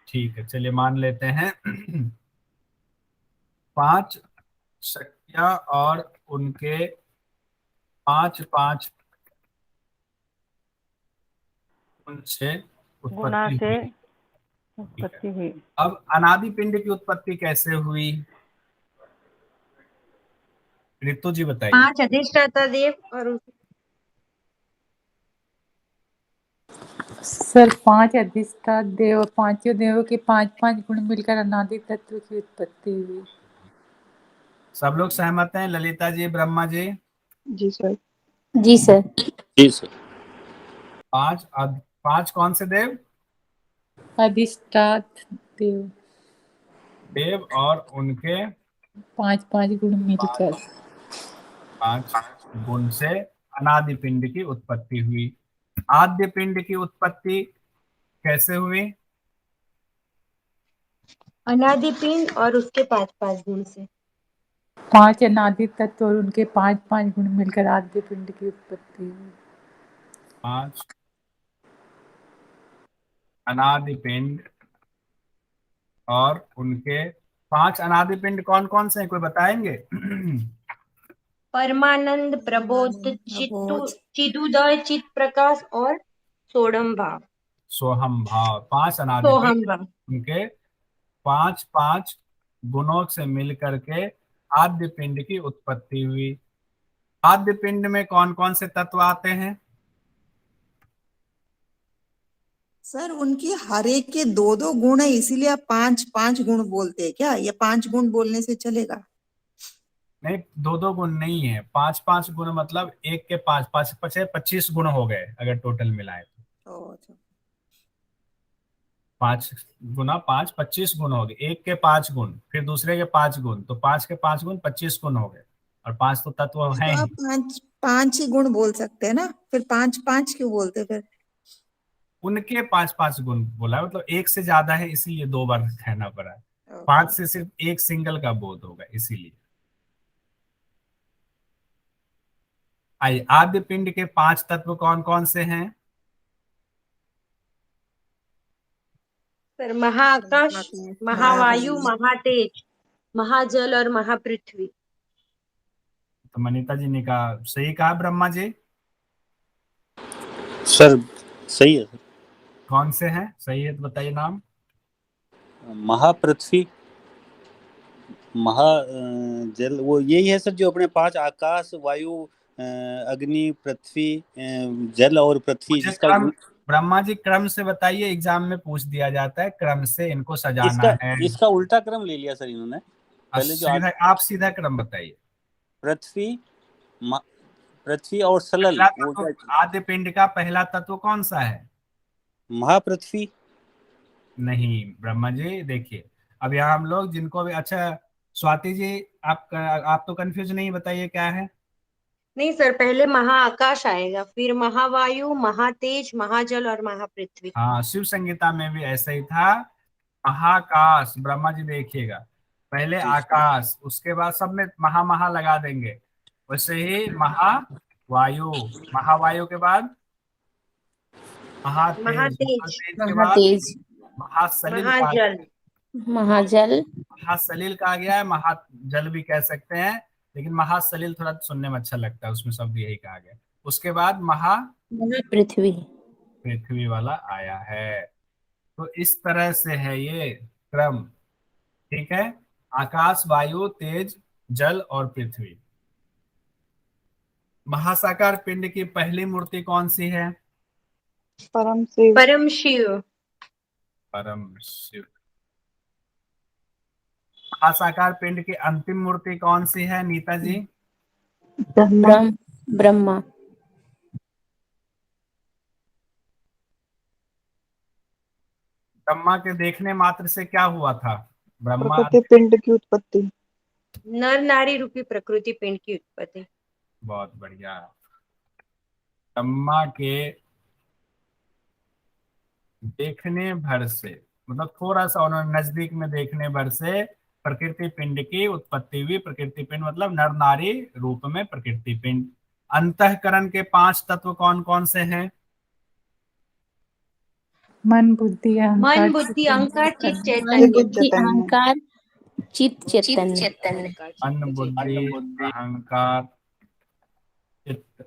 ठीक है, चलिए मान लेते हैं। 5 शक्तियां और उनके 5-5 गुण से गुणा उत्पत्ति से हुई। उत्पत्ति हुई। अब अनादि पिंड की उत्पत्ति कैसे हुई, ऋतु जी बताइए। 5 अधिष्ठाता देव और सर 5 अधिष्ठान देव और पांचों देवों के 5-5 गुण मिलकर अनादि तत्व की उत्पत्ति हुई। सब लोग सहमत हैं? ललिता जी, ब्रह्मा जी? जी सर। जी सर। जी सर। पांच कौन से देव? अधिष्ठान देव देव और उनके 5-5 गुण मिलकर 5 गुण से अनादि पिंड की उत्पत्ति हुई। आद्य पिंड की उत्पत्ति कैसे हुई? अनादि पिंड और उसके 5-5 गुण से। 5 अनादि तत्व और उनके 5-5 गुण मिलकर आद्य पिंड की उत्पत्ति हुई। 5 अनादि पिंड और उनके 5 अनादि पिंड कौन कौन से हैं, कोई बताएंगे? परमानंद, प्रबोध, प्रबोध। चिदुदय, चित प्रकाश और सोडम भाव। सोहम भाव। 5 अनादि सोहम पिंड, भाव। उनके 5 गुणों से मिल करके आद्य पिंड की उत्पत्ति हुई। आद्य पिंड में कौन कौन से तत्व आते हैं? सर उनकी हर एक के 2-2 गुण है, इसीलिए आप 5-5 गुण बोलते हैं क्या? ये 5 गुण बोलने से चलेगा? नहीं, 2-2 गुण नहीं है, 5-5 गुण, मतलब एक के 5-5 25 गुण हो गए अगर टोटल मिलाए तो। अच्छा। 5 गुना 5 25 गुण हो गए। एक के 5 गुण, फिर दूसरे के 5 गुण, तो 5 के 5 गुण 25 गुण हो गए। और 5 तो तत्व फिर हैं तो आप ही। 5 ही गुण बोल सकते हैं ना, फिर 5-5 क्यों बोलते फिर? उनके 5-5 गुण बोला है, मतलब एक से ज्यादा है इसीलिए 2 बार कहना पड़ा है। 5 से सिर्फ एक सिंगल का बोध होगा इसीलिए। आइए, आद्य पिंड के 5 तत्व कौन कौन से हैं? सर महाआकाश, महावायु, महावायु। महातेज, महाजल और महापृथ्वी। तो मनीता जी ने कहा, सही कहा ब्रह्मा जी? सर सही है सर। कौन से हैं? सही है तो बताइए नाम। महापृथ्वी, महा जल, वो यही है सर जो अपने 5 आकाश, वायु, अग्नि, पृथ्वी, जल और पृथ्वी, मुझे जिसका क्रम, ब्रह्मा जी क्रम से बताइए, एग्जाम में पूछ दिया जाता है, क्रम से इनको सजाना इसका है। इसका उल्टा क्रम ले लिया सर इन्होंने। पहले जो सीधा आप सीधा क्रम बताइए। पृथ्वी, पृथ्वी और सलल, पहला वो तत्व, क्या, आद्य पिंड का पहला तत्व कौन सा है? महापृथ्वी। नहीं ब्रह्मा जी, देखिए अब यहाँ हम लोग जिनको भी, अच्छा स्वाति जी, आप तो कंफ्यूज नहीं, बताइए क्या है? नहीं सर, पहले महाआकाश आएगा, फिर महावायु, महातेज, महाजल और महापृथ्वी। हाँ, शिव संगीता में भी ऐसा ही था। महाकाश, ब्रह्मा जी देखिएगा, पहले आकाश, उसके बाद सब में महा लगा देंगे। वैसे ही महावायु, महावायु के बाद महातेज, महातेज, महातेज के बाद महातेज, महासलिल का, महाजल, महाजल, महासलिल कहा गया है, महाजल भी कह सकते हैं, लेकिन महासलिल थोड़ा सुनने में अच्छा लगता है, उसमें शब्द यही कहा गया। उसके बाद महापृथ्वी। पृथ्वी वाला आया है। तो इस तरह से है ये क्रम, ठीक है? आकाश, वायु, तेज, जल और पृथ्वी। महासाकार पिंड की पहली मूर्ति कौन सी है? परम शिव। परम शिव। परम शिव। महासाकार पिंड की अंतिम मूर्ति कौन सी है नीता जी? ब्रह्मा। ब्रह्मा के देखने मात्र से क्या हुआ था? ब्रह्मा, प्रकृति पिंड की उत्पत्ति। नर नारी रूपी प्रकृति पिंड की उत्पत्ति। बहुत बढ़िया। ब्रह्मा के देखने भर से, मतलब थोड़ा सा उन्होंने नजदीक में देखने भर से प्रकृति पिंड की उत्पत्ति हुई। प्रकृति पिंड मतलब नर नारी रूप में प्रकृति पिंड। अंतःकरण के 5 तत्व कौन कौन से हैं? मन, बुद्धि, अहंकार, मन, बुद्धि, अहंकार, चित्त, ये चैतन्य। बुद्धि, अहंकार, चित्त, चैतन्य। मन, बुद्धि, अहंकार, चित्त,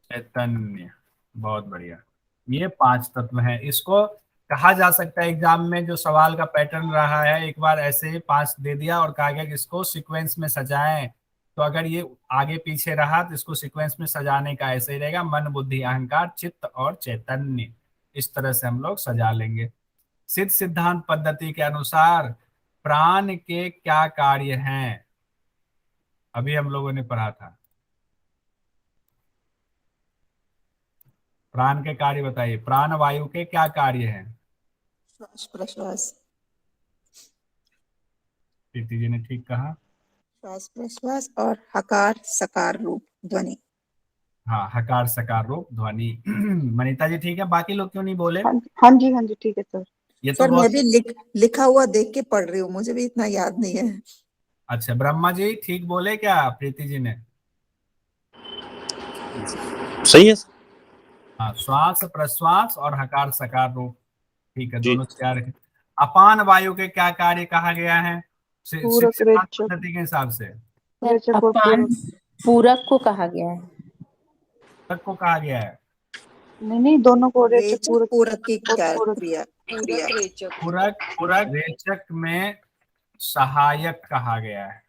चैतन्य। बहुत बढ़िया। ये 5 तत्व हैं। इसको कहा जा सकता है, एग्जाम में जो सवाल का पैटर्न रहा है, एक बार ऐसे ही 5 दे दिया और कहा गया कि इसको सीक्वेंस में सजाएं। तो अगर ये आगे पीछे रहा तो इसको सीक्वेंस में सजाने का ऐसे ही रहेगा, मन, बुद्धि, अहंकार, चित्त और चैतन्य। इस तरह से हम लोग सजा लेंगे। सिद्ध सिद्धांत पद्धति के अनुसार प्राण के क्या कार्य हैं, अभी हम लोगों ने पढ़ा था। प्राण के कार्य बताइए, प्राण वायु के क्या कार्य हैं? श्वास प्रश्वास, प्रीति जी ने ठीक कहा। श्वास प्रश्वास और हकार सकार रूप ध्वनि। हाँ, हकार सकार रूप ध्वनि। मनीता जी ठीक है, बाकी लोग क्यों नहीं बोले? हाँ जी ठीक है सर। ये तो सर मैं बहुत भी लिखा हुआ देख के पढ़ रही हूँ, मुझे भी इतना याद नहीं है। अच्छा। ब्रह्मा जी ठीक बोले क्या प्रीति जी ने? सही है हाँ, श्वास प्रश्वास और हकार सकार रूप, ठीक है, जी। दोनों तैयार है। अपान वायु के क्या कार्य कहा गया है पूरक, सिद्धांत रेचक। पद्धति के हिसाब से? रेचक और अपान पूरक। पूरक को कहा गया है। तक को कहा गया है। नहीं दोनों को, रेचक रेचक पूरक पूरक की और क्या पूरक। क्रिया? पूरक पूरक रेचक में सहायक कहा गया है।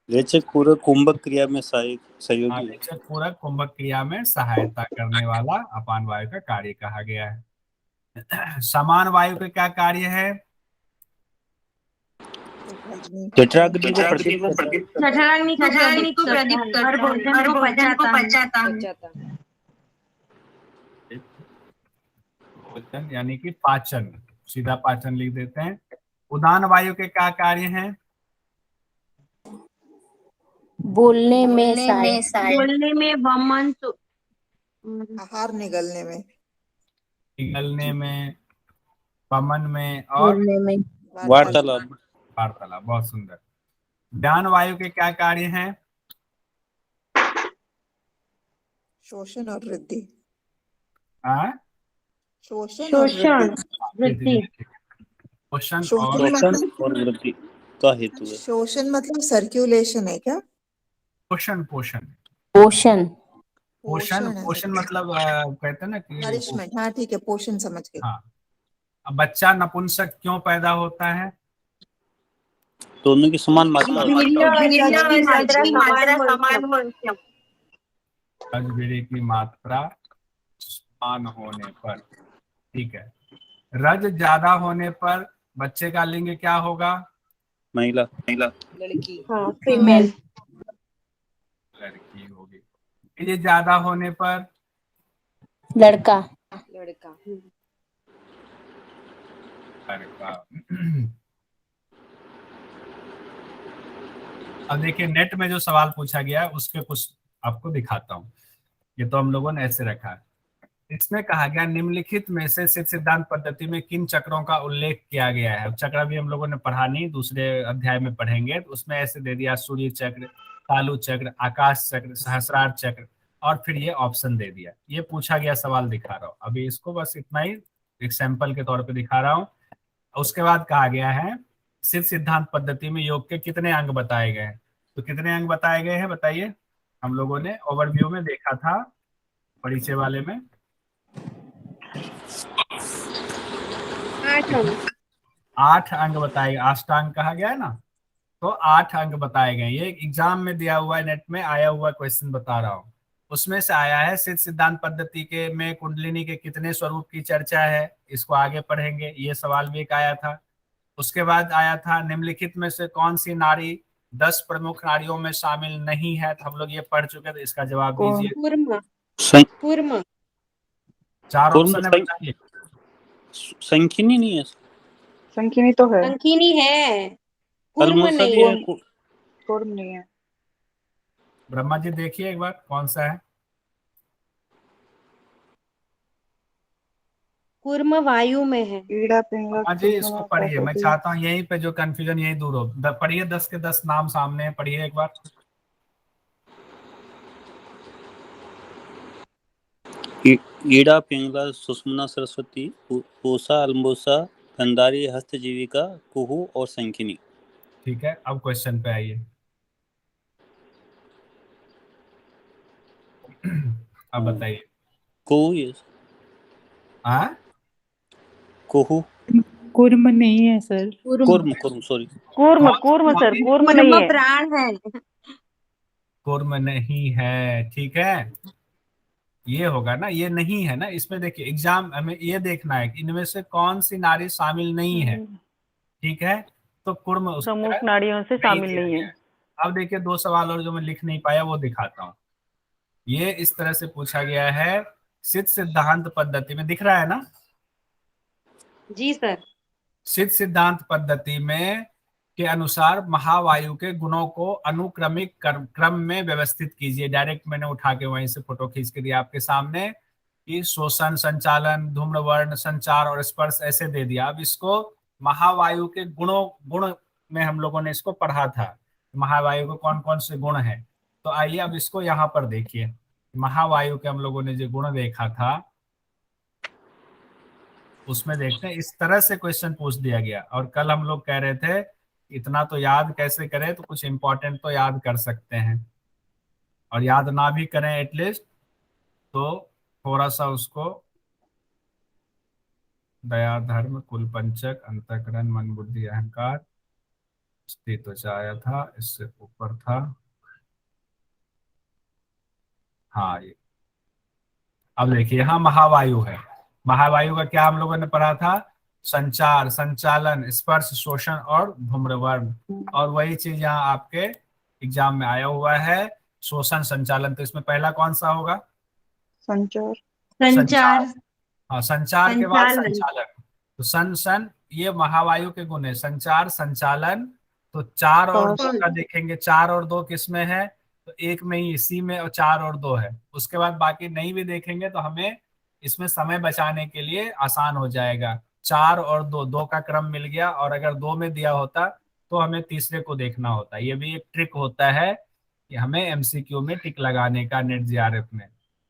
रेचक पूरक कुंभक क्रिया में सहायक हाँ, सहयोगी है। रेचक पूरक कुंभक क्रिया में सहायता करने वाला अपान वायु का कार्य कहा गया है। समान वायु का क्या कार्य है? जठराग्नि को प्रदीप्त करता है। जठराग्नि को प्रदीप्त और भोजन को पचाता है। भोजन यानी कि पाचन, सीधा पाचन लिख देते हैं। उदान वायु के क्या कार्य हैं? बोलने में सहायक, बोलने में, वमन, आहार निगलने में, निगलने में, पमन में और बोलने में वार्तालाप। वार्तालाप। बहुत सुंदर। ज्ञान वायु के क्या कार्य हैं? शोषण और वृद्धि। हाँ? शोषण और वृद्धि। पोषण शोषण और मतलब, और वृद्धि का हेतु है। शोषण मतलब सर्कुलेशन है क्या? पोषण पोषण पोषण पोषण है। पोषण मतलब कहते हैं ना कि नरिशमेंट, हाँ ठीक है, पोषण समझ गए। हाँ। अब बच्चा नपुंसक क्यों पैदा होता है? दोनों की समान मात्रा होती है। रजवीर्य की मात्रा समान होने पर, ठीक है। रज ज्यादा होने पर बच्चे का लिंग क्या होगा? महिला। हाँ, फीमेल। लड़की होगी। ये ज्यादा होने पर लड़का। लड़का। अब देखिए, नेट में जो सवाल पूछा गया है उसके कुछ आपको दिखाता हूँ। ये तो हम लोगों ने ऐसे रखा है। इसमें कहा गया निम्नलिखित में से सिद्ध सिद्धांत पद्धति में किन चक्रों का उल्लेख किया गया है? चक्र भी हम लोगों ने पढ़ा नहीं, दूसरे अध्याय में पढ़ेंगे। तो उसमें ऐसे दे दिया, सूर्य चक्र, तालु चक्र, आकाश चक्र, सहस्रार चक्र, और फिर ये ऑप्शन दे दिया। ये पूछा गया सवाल दिखा रहा हूँ अभी, इसको बस इतना ही एक सैंपल के तौर पे दिखा रहा हूँ। उसके बाद कहा गया है सिद्ध सिद्धांत पद्धति में योग के कितने अंग बताए गए हैं? तो कितने अंग बताए गए हैं बताइए? हम लोगों ने ओवरव्यू में देखा था, परिचय वाले में। 8 अंग बताए गए। अष्टांग कहा गया है ना, तो 8 अंग बताए गए। ये एग्जाम में दिया हुआ है, नेट में आया हुआ क्वेश्चन बता रहा हूँ। उसमें से आया है सिद्ध सिद्धांत पद्धति के में कुंडलिनी के कितने स्वरूप की चर्चा है, इसको आगे पढ़ेंगे। ये सवाल भी एक आया था। उसके बाद आया था निम्नलिखित में से कौन सी नारी 10 प्रमुख नारियों में शामिल नहीं है? तो हम लोग ये पढ़ चुके थे, इसका जवाब दीजिए। चार ऑप्शन है, बताइए। संखिनी नहीं है। संखिनी तो है। संखिनी है, अलमोसा भी है। कूर्म नहीं है। ब्रह्मा जी देखिए एक बार कौन सा है। कूर्म वायु में है। ईड़ा, पिंगला, हाँ जी, इसको पढ़िए। मैं चाहता हूँ यहीं पे जो कंफ्यूजन यही दूर हो। पढ़िए, 10 के 10 नाम सामने है, पढ़िए एक बार। ईड़ा, पिंगला, सुषुम्ना, सरस्वती, पूषा, अलमोसा, गंधारी, हस्तजीविका, कुहू और संखिनी। ठीक है, अब क्वेश्चन पे आइए। अब बताइए। कुहू। हाँ, कुहू। कुर्म नहीं है सर। कुर्म सॉरी। कूर्म सर, कूर्म नहीं है। प्राण है। कुर्म नहीं है, ठीक है। ये होगा ना, ये नहीं है ना इसमें। देखिए एग्जाम हमें ये देखना है कि इनमें से कौन सी नाड़ी शामिल नहीं है, ठीक है। तो कुर्म उसका प्रमुख नाड़ियों से नहीं शामिल दिया नहीं गया है। है। अब देखिए दो सवाल और जो मैं लिख नहीं पाया वो दिखाता हूँ। ये इस तरह से पूछा गया है, सिद्ध सिद्धांत पद्धति में, दिख रहा है ना? जी सर। सिद्ध सिद्धांत पद्धति में के अनुसार महावायु के गुणों को अनुक्रमिक क्रम में व्यवस्थित कीजिए। डायरेक्ट मैंने उठा के वहीं से फोटो खींच के दिया आपके सामने कि शोषण, संचालन, धूम्रवर्ण, संचार और स्पर्श ऐसे दे दिया। अब इसको महावायु के गुण में हम लोगों ने इसको पढ़ा था, महावायु को कौन कौन से गुण हैं। तो आइए अब इसको यहाँ पर देखिए, महावायु के हम लोगों ने जो गुण देखा था उसमें देखते हैं, इस तरह से क्वेश्चन पूछ दिया गया। और कल हम लोग कह रहे थे इतना तो याद कैसे करें, तो कुछ इंपॉर्टेंट तो याद कर सकते हैं, और याद ना भी करें एटलीस्ट तो थोड़ा सा उसको दया, धर्म, कुल, पंचक, अंतःकरण, मन, बुद्धि, अहंकार, अस्तित्व आया था, इससे ऊपर था। हाँ ये अब देखिए यहाँ महावायु है। महावायु का क्या हम लोगों ने पढ़ा था? संचार, संचालन, स्पर्श, शोषण और धूम्रवर्ण। और वही चीज यहाँ आपके एग्जाम में आया हुआ है, शोषण, संचालन। तो इसमें पहला कौन सा होगा? संचार। संचार। हाँ, संचार के बाद संचालन। संचालन। तो सन ये महावायु के गुण है, संचार, संचालन। तो 4 और 2 का देखेंगे, 4 और 2 किसमें है? तो एक में ही, इसी में, और 4 और 2 है। उसके बाद बाकी नहीं भी देखेंगे तो हमें इसमें समय बचाने के लिए आसान हो जाएगा। 4 और 2, 2 का क्रम मिल गया, और अगर 2 में दिया होता तो हमें तीसरे को देखना होता। ये भी एक ट्रिक होता है कि हमें एमसीक्यू में टिक लगाने का, नेट जीआरएफ में,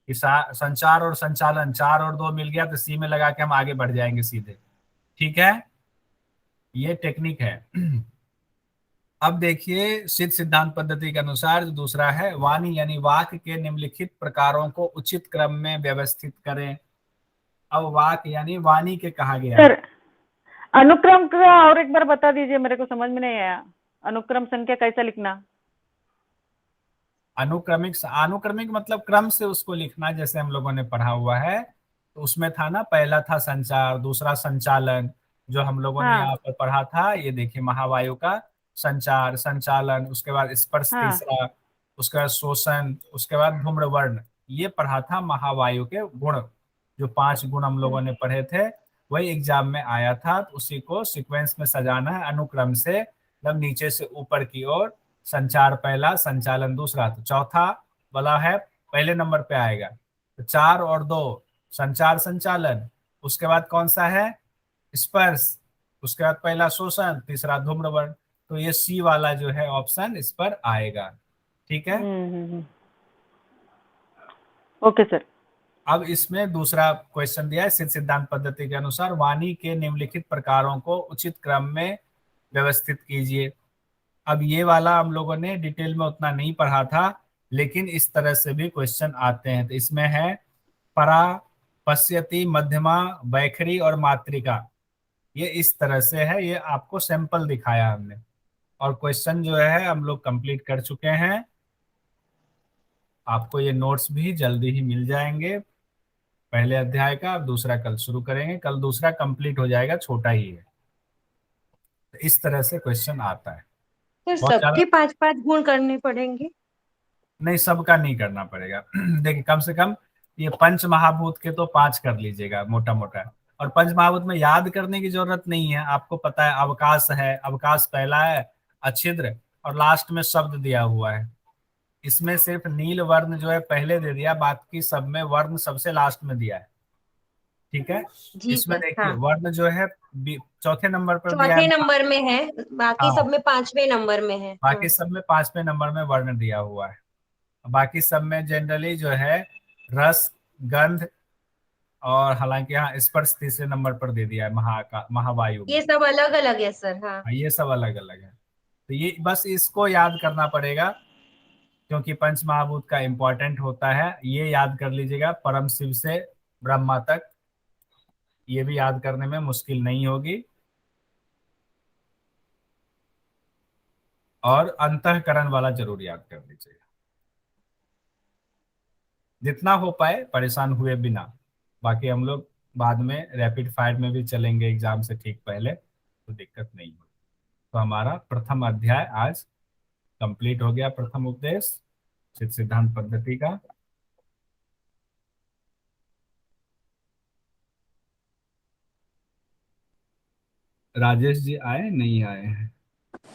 कि संचार और संचालन 4 और 2 मिल गया तो सी में लगा के हम आगे बढ़ जाएंगे सीधे, ठीक है। ये टेक्निक है। अब देखिए सिद्ध सिद्धांत पद्धति के अनुसार जो दूसरा है, वाणी यानी वाक के निम्नलिखित प्रकारों को उचित क्रम में व्यवस्थित करें। अब वाक यानी वाणी के कहा गया है। सर अनुक्रम का और एक बार बता दीजिए, मेरे को समझ में नहीं आया। अनुक्रम संख्या कैसा लिखना? अनुक्रमिक मतलब क्रम से उसको लिखना, जैसे हम लोगों ने पढ़ा हुआ है। तो उसमें था ना, पहला था संचार, दूसरा संचालन, जो हम लोगों ने यहाँ पर पढ़ा था। ये देखिए महावायु का संचार, संचालन, उसके बाद स्पर्श तीसरा, उसके बाद शोषण, उसके बाद धूम्रवर्ण। ये पढ़ा था महावायु के गुण, जो 5 गुण हम लोगों ने पढ़े थे, वही एग्जाम में आया था। तो उसी को सीक्वेंस में सजाना है, अनुक्रम से, मतलब नीचे से ऊपर की ओर। संचार पहला, संचालन दूसरा। तो चौथा वाला है पहले नंबर पे आएगा। तो 4 और 2 संचार, संचालन। उसके बाद कौन सा है? स्पर्श। उसके बाद पहला शोषण, तीसरा धूम्रवर्ण। तो ये सी वाला जो है ऑप्शन इस पर आएगा, ठीक है। Okay sir. अब इसमें दूसरा क्वेश्चन दिया है, सिद्ध सिद्धांत पद्धति के अनुसार वाणी के निम्नलिखित प्रकारों को उचित क्रम में व्यवस्थित कीजिए। अब ये वाला हम लोगों ने डिटेल में उतना नहीं पढ़ा था, लेकिन इस तरह से भी क्वेश्चन आते हैं। तो इसमें है परा, पश्यति, मध्यमा, वैखरी और मात्रिका। ये इस तरह से है, ये आपको सैंपल दिखाया हमने, और क्वेश्चन जो है हम लोग कंप्लीट कर चुके हैं। आपको ये नोट्स भी जल्दी ही मिल जाएंगे, पहले अध्याय का। दूसरा कल शुरू करेंगे, कल दूसरा कंप्लीट हो जाएगा, छोटा ही है। तो इस तरह से क्वेश्चन आता है। सर सबके 5-5 गुण करने पड़ेंगे? नहीं, सबका नहीं करना पड़ेगा। देखिए कम से कम ये पंच महाभूत के तो 5 कर लीजिएगा मोटा मोटा। और पंच महाभूत में याद करने की जरूरत नहीं है, आपको पता है अवकाश है, अवकाश पहला है, अच्छिद्र, और लास्ट में शब्द दिया हुआ है। इसमें सिर्फ नील वर्ण जो है पहले दे दिया, बाकी सब में वर्ण सबसे लास्ट में दिया है, ठीक है। इसमें देखिए वर्ण जो है चौथे नंबर पर दिया है, चौथे नंबर में है, बाकी सब में 5वें नंबर में है। बाकी सब में 5वें नंबर में वर्ण दिया हुआ है। बाकी सब में जनरली जो है रस, गंध, और हालांकि यहाँ स्पर्श तीसरे नंबर पर दे दिया है महावायु। ये सब अलग अलग है सर। हाँ ये सब अलग अलग है। तो ये बस इसको याद करना पड़ेगा, क्योंकि पंच महाभूत का इंपॉर्टेंट होता है। ये याद कर लीजिएगा, परम शिव से ब्रह्मा तक, ये भी याद करने में मुश्किल नहीं होगी। और अंतःकरण वाला जरूर याद कर लीजिएगा। जितना हो पाए परेशान हुए बिना। बाकी हम लोग बाद में रैपिड फायर में भी चलेंगे एग्जाम से ठीक पहले, तो दिक्कत नहीं होगी। तो हमारा प्रथम अध्याय आज कंप्लीट हो गया, प्रथम उपदेश सिद्ध सिद्धांत पद्धति का। राजेश जी आए नहीं आए हैं?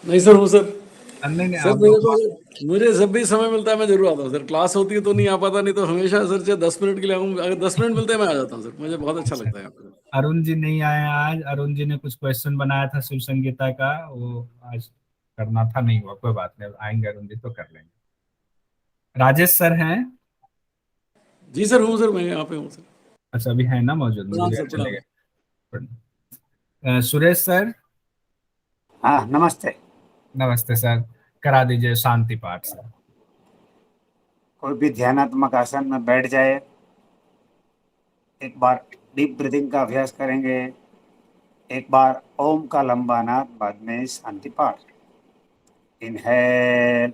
नहीं सर, वो सर नहीं सर आप मुझे लोग तो मुझे जब भी समय मिलता है मैं जरूर आता हूँ सर। क्लास होती है तो नहीं आ पाता, नहीं तो हमेशा सर चाहे 10 मिनट के लिए आऊँ, अगर 10 मिनट मिलते हैं मैं आ जाता हूँ सर। मुझे बहुत अच्छा लगता है यहाँ पे। अरुण जी नहीं आए आज। अरुण जी ने कुछ क्वेश्चन बनाया था शिव संगीता का, वो आज करना था, नहीं हुआ, कोई बात नहीं, आएंगे अरुण जी तो कर लेंगे। राजेश सर हैं? जी सर हूँ सर, मैं यहाँ पे हूँ सर। अच्छा अभी है ना मौजूद, मुझे प्रणाम लगा सर, चले प्रणाम। गए। सुरेश सर? हाँ नमस्ते। नमस्ते सर, करा दीजिए शांति पाठ सर। कोई भी ध्यानात्मक आसन में बैठ जाए, एक बार डीप ब्रीदिंग का अभ्यास करेंगे, एक बार ओम का लंबा नाद, बाद में शांति पाठ। इनहेल,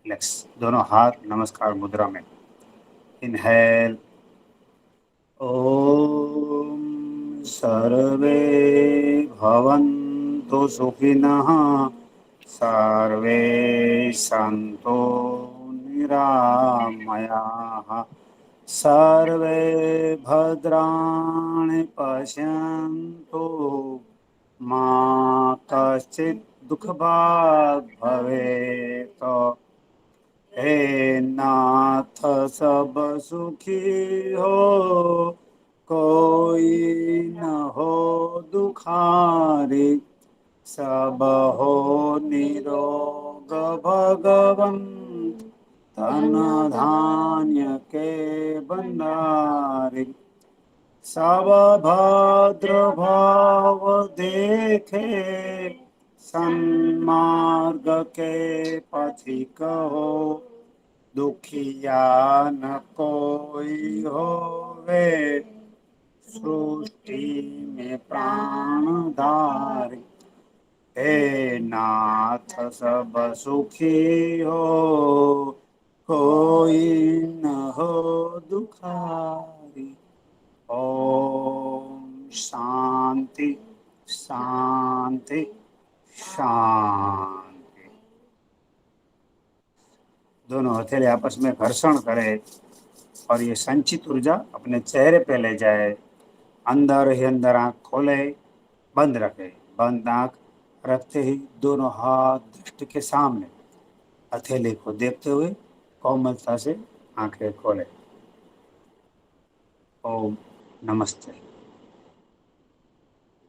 रिलैक्स, दोनों हाथ नमस्कार मुद्रा में। इनहेल, ओम सर्वे भवन्तु सुखिनः, सर्वे सन्तु निरामयाः, सर्वे भद्राणि पश्यन्तु, मा कश्चित् दुःखभाग् भवेत्। हे नाथ सब सुखी हो, कोई न हो दुखारी, सब हो निरोग भगवंत, धन धान्य के भंडारी, सब भद्र भाव देखे, सन्मार्ग के पथिक हो, दुखिया न कोई होवे, सृष्टि में प्राणधारी। हे नाथ सब सुखी हो, कोई न हो दुखारी। ओम शांति शांति शांति। दोनों हथेली आपस में घर्षण करे और ये संचित ऊर्जा अपने चेहरे पे ले जाए। अंदर ही अंदर आंख खोले, बंद रखे। बंद आंख रखते ही दोनों हाथ दृष्टि के सामने, हथेली को देखते हुए कोमलता से आंखें खोले। ओम नमस्ते।